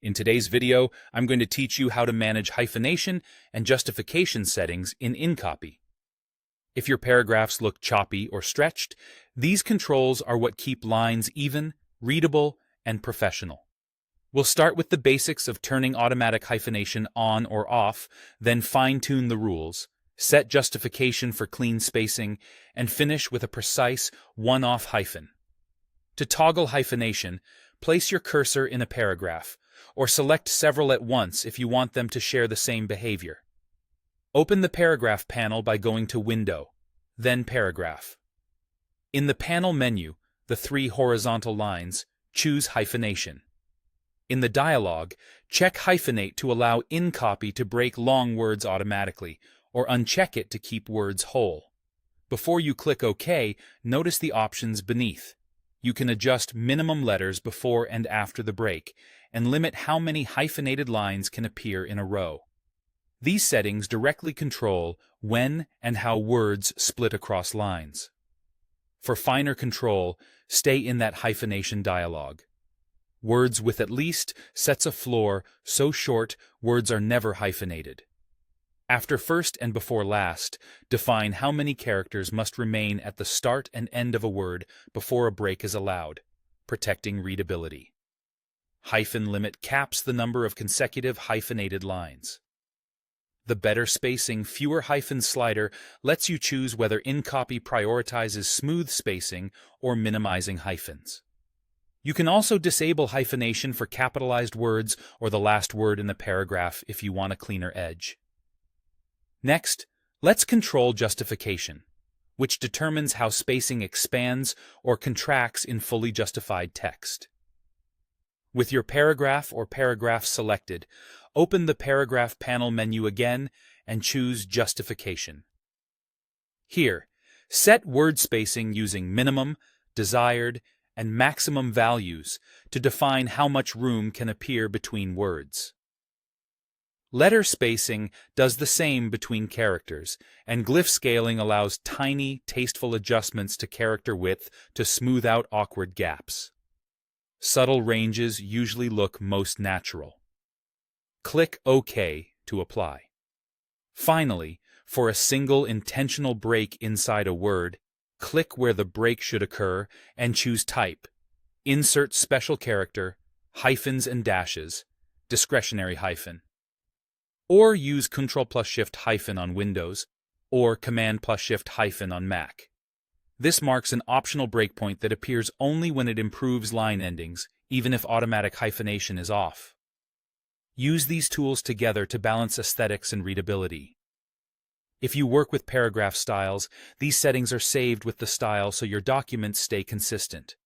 In today's video, I'm going to teach you how to manage hyphenation and justification settings in InCopy. If your paragraphs look choppy or stretched, these controls are what keep lines even, readable, and professional. We'll start with the basics of turning automatic hyphenation on or off, then fine-tune the rules, set justification for clean spacing, and finish with a precise one-off hyphen. To toggle hyphenation, place your cursor in a paragraph, or select several at once if you want them to share the same behavior. Open the Paragraph panel by going to Window, then Paragraph. In the panel menu, the three horizontal lines, choose Hyphenation. In the dialog, check Hyphenate to allow InCopy to break long words automatically, or uncheck it to keep words whole. Before you click OK, notice the options beneath. You can adjust minimum letters before and after the break, and limit how many hyphenated lines can appear in a row. These settings directly control when and how words split across lines. For finer control, stay in that hyphenation dialog. Words with at least sets a floor so short words are never hyphenated. After first and before last, define how many characters must remain at the start and end of a word before a break is allowed, protecting readability. Hyphen limit caps the number of consecutive hyphenated lines. The better spacing, fewer hyphens slider lets you choose whether InCopy prioritizes smooth spacing or minimizing hyphens. You can also disable hyphenation for capitalized words or the last word in the paragraph if you want a cleaner edge. Next, let's control justification, which determines how spacing expands or contracts in fully justified text. With your paragraph or paragraphs selected, open the Paragraph panel menu again and choose Justification. Here, set word spacing using minimum, desired, and maximum values to define how much room can appear between words. Letter spacing does the same between characters, and glyph scaling allows tiny, tasteful adjustments to character width to smooth out awkward gaps. Subtle ranges usually look most natural. Click OK to apply. Finally, for a single intentional break inside a word, click where the break should occur and choose Type, Insert Special Character, Hyphens and Dashes, Discretionary Hyphen. Or use Ctrl+Shift- on Windows, or Command+Shift- on Mac. This marks an optional breakpoint that appears only when it improves line endings, even if automatic hyphenation is off. Use these tools together to balance aesthetics and readability. If you work with paragraph styles, these settings are saved with the style so your documents stay consistent.